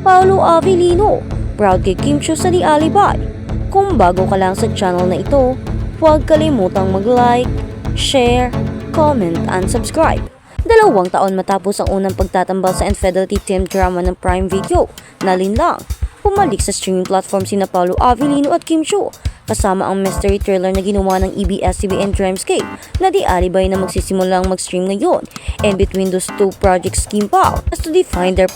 Paolo Avellino, proud kay Kim Chiu sa The Alibay. Kung bago ka lang sa channel na ito, huwag kalimutang mag-like, share, comment, and subscribe. 2 taon matapos ang unang pagtatambal sa infidelity team drama ng Prime Video na Linlang, pumalik sa streaming platform sina Paolo Avellino at Kim Chiu, kasama ang mystery thriller na ginawa ng ABS-CBN Dreamscape na The Alibay na magsisimulang mag-stream ngayon. And between those two projects, Kim Pao has to define their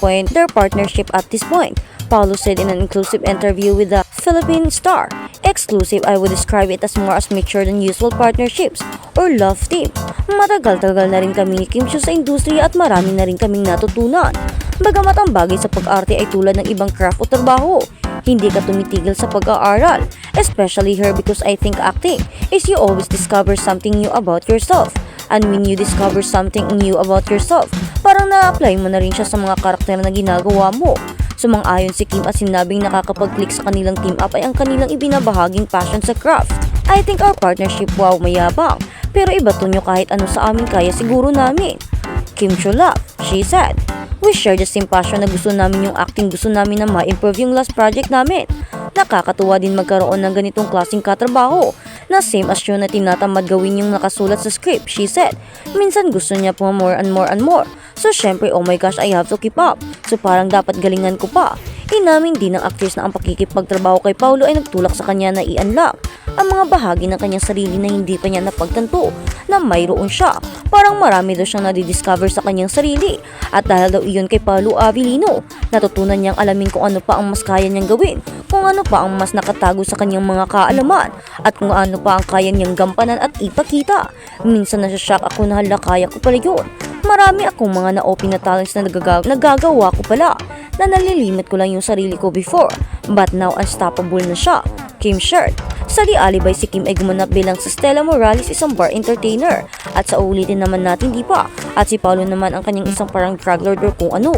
partnership at this point. Paolo said in an exclusive interview with the Philippine Star, "Exclusive, I would describe it as more as mature than usual partnerships or love team. Matagal-tagal na rin kami ni Kim Chiu sa industriya at marami na rin kaming natutunan. Bagamat ang bagay sa pag-arte ay tulad ng ibang craft o trabaho, hindi ka tumitigil sa pag-aaral, especially her because I think acting is you always discover something new about yourself. And when you discover something new about yourself, parang na-apply mo na rin siya sa mga karakter na ginagawa mo." Sumang-ayon si Kim at sinabing nakakapag-click sa kanilang team up ay ang kanilang ibinabahaging passion sa craft. "I think our partnership, wow, mayabang. Pero iba to nyo kahit ano sa amin kaya siguro namin." Kim Chiu laughed. She said, "We share the same passion na gusto namin yung acting, gusto namin na ma-improve yung last project namin. Nakakatuwa din magkaroon ng ganitong klaseng katrabaho na same as yun na tinatamad gawin yung nakasulat sa script," she said. "Minsan gusto niya po more and more and more. So syempre, oh my gosh, I have to keep up. So parang dapat galingan ko pa." Inamin din ng actress na ang pakikipagtrabaho kay Paolo ay nagtulak sa kanya na i-unlock ang mga bahagi ng kanyang sarili na hindi pa niya napagtanto na mayroon siya. Parang marami daw siyang nadidiscover sa kanyang sarili. At dahil daw iyon kay Paolo Avellino, natutunan niyang alamin kung ano pa ang mas kaya niyang gawin, kung ano pa ang mas nakatago sa kanyang mga kaalaman, at kung ano pa ang kaya niyang gampanan at ipakita. "Minsan nasashock ako na hala, kaya ko pala yun. Marami akong mga na-open na talents na nagagawa ko pala, na nalilimit ko lang yung sarili ko before, but now unstoppable na siya," Kim shared. Sa The Alibay, si Kim ay gumanap bilang sa Stella Morales, isang bar entertainer, at sa uulitin naman natin di pa, at si Paolo naman ang kanyang isang parang drug lord or kung ano.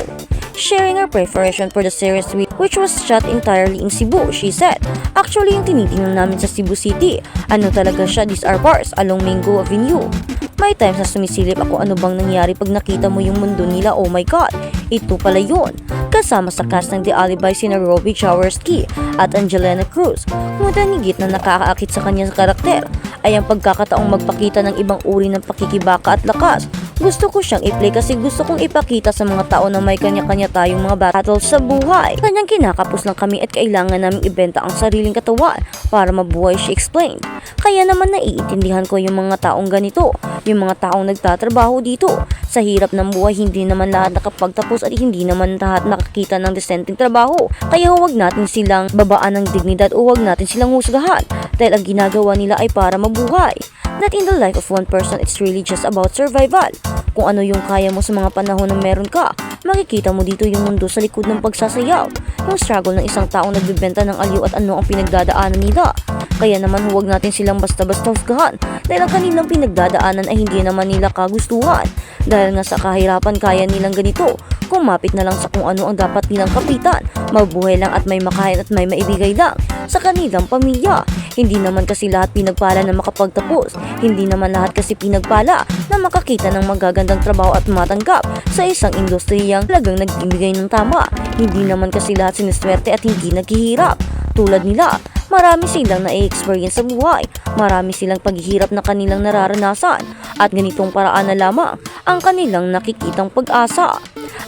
Sharing her preparation for the series which was shot entirely in Cebu, she said, "Actually, yung tinitingnan namin sa Cebu City, ano talaga siya, these are bars along Mango Avenue. May times na sumisilip ako, ano bang nangyari pag nakita mo yung mundo nila, oh my god, ito pala yun." Kasama sa cast ng The Alibay sina Robbie Jaworski at Angelina Cruz. Ngunit higit na nakakaakit sa kanyang karakter ay ang pagkakataong magpakita ng ibang uri ng pakikibaka at lakas. "Gusto ko siyang i-play kasi gusto kong ipakita sa mga tao na may kanya-kanya tayong mga battles sa buhay. Kanyang kinakapos lang kami at kailangan naming ibenta ang sariling katawan para mabuhay," she explained. "Kaya naman naiintindihan ko yung mga taong ganito, yung mga taong nagtatrabaho dito. Sa hirap ng buhay, hindi naman lahat nakapagtapos at hindi naman lahat nakakita ng desenteng trabaho. Kaya huwag natin silang babaan ng dignidad o huwag natin silang husgahan dahil ang ginagawa nila ay para mabuhay. That in the life of one person, it's really just about survival. Kung ano yung kaya mo sa mga panahon na meron ka, makikita mo dito yung mundo sa likod ng pagsasayaw, yung struggle ng isang taong nagbibenta ng aliw at ano ang pinagdadaanan nila. Kaya naman huwag natin silang basta-basta husgahan dahil ang kanilang pinagdadaanan ay hindi naman nila kagustuhan. Dahil nga sa kahirapan kaya nilang ganito, kumapit na lang sa kung ano ang dapat nilang kapitan, mabuhay lang at may makain at may maibigay lang sa kanilang pamilya. Hindi naman kasi lahat pinagpala na makapagtapos, hindi naman lahat kasi pinagpala na makakita ng magagandang trabaho at matanggap sa isang industriyang talagang nagbibigay ng tama. Hindi naman kasi lahat siniswerte at hindi naghihirap tulad nila. Marami silang na-experience sa buhay, marami silang paghihirap na kanilang nararanasan, at ganitong paraan na lamang ang kanilang nakikitang pag-asa.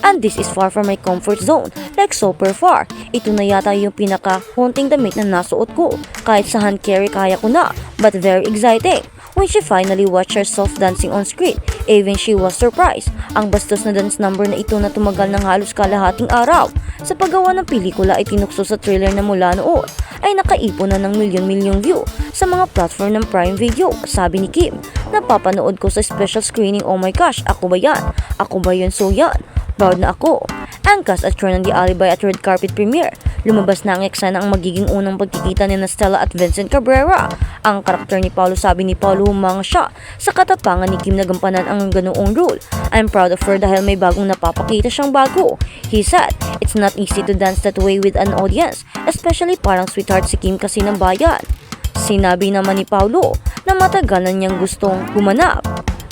And this is far from my comfort zone, like super far. Ito na yata yung pinaka-haunting damit na nasuot ko. Kahit sa hand carry kaya ko na, but very exciting. When she finally watched herself dancing on screen, even she was surprised. Ang bastos na dance number na ito na tumagal ng halos kalahating araw sa paggawa ng pelikula ay tinukso sa trailer na mula noon ay nakaipon na ng milyon-milyong view sa mga platform ng Prime Video. Sabi ni Kim, "Napapanood ko sa special screening, oh my gosh, ako ba yan? Ako ba yun? So yan, proud na ako." Ang cast at crew ng The Alibay at red carpet premiere, lumabas na ang eksena ang magiging unang pagkikita ni Stella at Vincent Cabrera. Ang karakter ni Paolo, sabi ni Paolo, humanga siya sa katapangan ni Kim na gampanan ang ganoong role. "I'm proud of her dahil may bagong napapakita siyang bago," he said. "It's not easy to dance that way with an audience, especially parang sweetheart si Kim kasi ng bayan." Sinabi naman ni Paolo na matagal na niyang gustong gumanap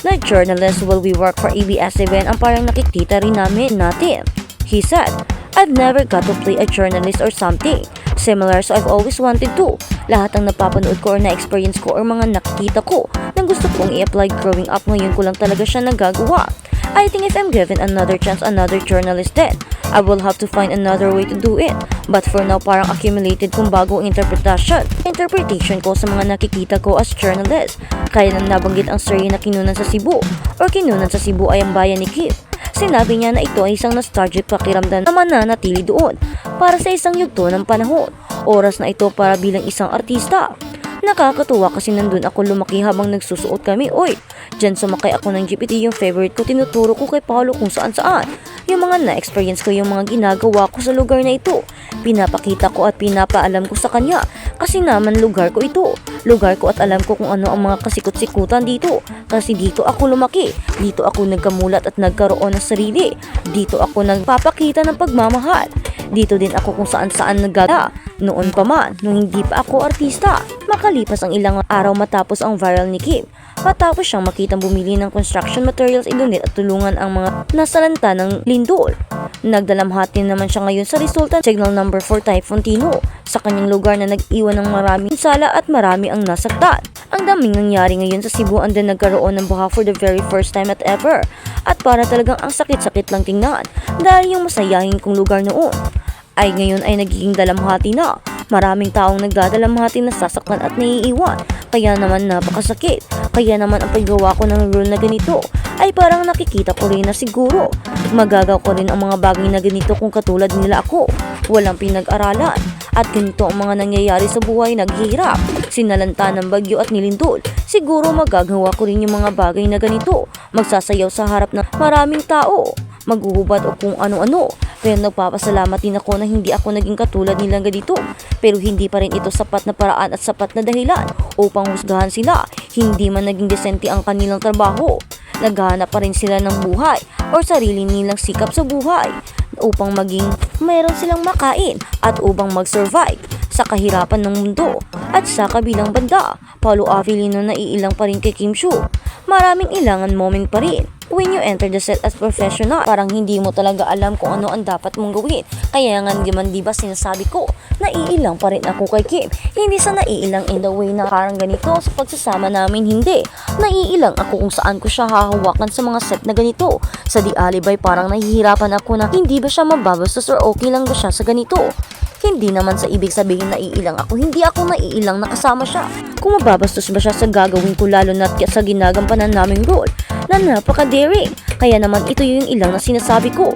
na journalist while we work for ABS-CBN ang parang nakikita rin natin. He said, I've never got to play a journalist or something similar, so I've always wanted to. Lahat ng napapanood ko or na-experience ko or mga nakikita ko na gusto kong i-apply growing up, ngayon ko lang talaga siya nagagawa. I think if I'm given another chance, another journalist then, I will have to find another way to do it. But for now, parang accumulated kong bagong interpretation ko sa mga nakikita ko as journalist. Kaya nang nabanggit ang story na kinunan sa Cebu or kinunan sa Cebu ay ang bayan ni Kim. Sinabi niya na ito ay isang nostalgic pakiramdam na mananatili doon para sa isang yugto ng panahon. Oras na ito para bilang isang artista. Nakakatuwa kasi nandun ako lumaki habang nagsusuot kami. Oy, dyan sumakay ako ng GPT, yung favorite ko, tinuturo ko kay Paolo kung saan saan. Yung mga na-experience ko, yung mga ginagawa ko sa lugar na ito. Pinapakita ko at pinapaalam ko sa kanya kasi naman lugar ko ito. Lugar ko at alam ko kung ano ang mga kasikot-sikutan dito. Kasi dito ako lumaki, dito ako nagkamulat at nagkaroon ng sarili. Dito ako nagpapakita ng pagmamahal. Dito din ako kung saan-saan nagada. Noon pa man, nung hindi pa ako artista. Makalipas ang ilang araw matapos ang viral ni Kim, matapos siyang makitang bumili ng construction materials, i-donate at tulungan ang mga nasalanta ng lindol. Nagdalamhati naman siya ngayon sa resulta ng signal number 4 Typhoon Tino sa kanyang lugar na nag-iwan ng maraming sala at marami ang nasaktan. Ang daming nangyari ngayon sa Cebu, and then nagkaroon ng baha for the very first time at ever. At para talagang ang sakit-sakit lang tingnan dahil yung masayahin kong lugar noon ay ngayon ay nagiging dalamhati na. Maraming taong nagdadalamhati na sasaktan at naiiwan. Kaya naman napakasakit. Kaya naman ang paggawa ko ng rule na ganito ay parang nakikita ko rin na siguro magagaw ko rin ang mga bagay na ganito kung katulad nila ako. Walang pinag-aralan. At ganito ang mga nangyayari sa buhay, naghihirap, sinalanta ng bagyo at nilindol. Siguro magagawa ko rin yung mga bagay na ganito. Magsasayaw sa harap ng maraming tao. Maghuhubad o kung ano-ano. Pero nagpapasalamat din ako na hindi ako naging katulad nilang ganito. Pero hindi pa rin ito sapat na paraan at sapat na dahilan upang husgahan sila. Hindi man naging desente ang kanilang trabaho. Naghahanap pa rin sila ng buhay o sarili nilang sikap sa buhay upang maging mayroon silang makain at upang mag-survive sa kahirapan ng mundo. At sa kabilang banda, Paolo Avellino na iilang pa rin kay Kim Chiu. Maraming ilangan moment pa rin. When you enter the set as professional, parang hindi mo talaga alam kung ano ang dapat mong gawin. Kaya nga naman diba sinasabi ko, naiilang pa rin ako kay Kim. Hindi sa naiilang in the way na parang ganito sa pagsasama namin, hindi. Naiilang ako kung saan ko siya hahawakan sa mga set na ganito. Sa Di Alibay parang nahihirapan ako na hindi ba siya mababastos or okay lang ba siya sa ganito. Hindi naman sa ibig sabihin naiilang ako, hindi ako naiilang na kasama siya. Kung mababastos ba siya sa gagawin ko, lalo na sa ginagampanan naming role na napaka-daring. Kaya naman ito yung ilang na sinasabi ko.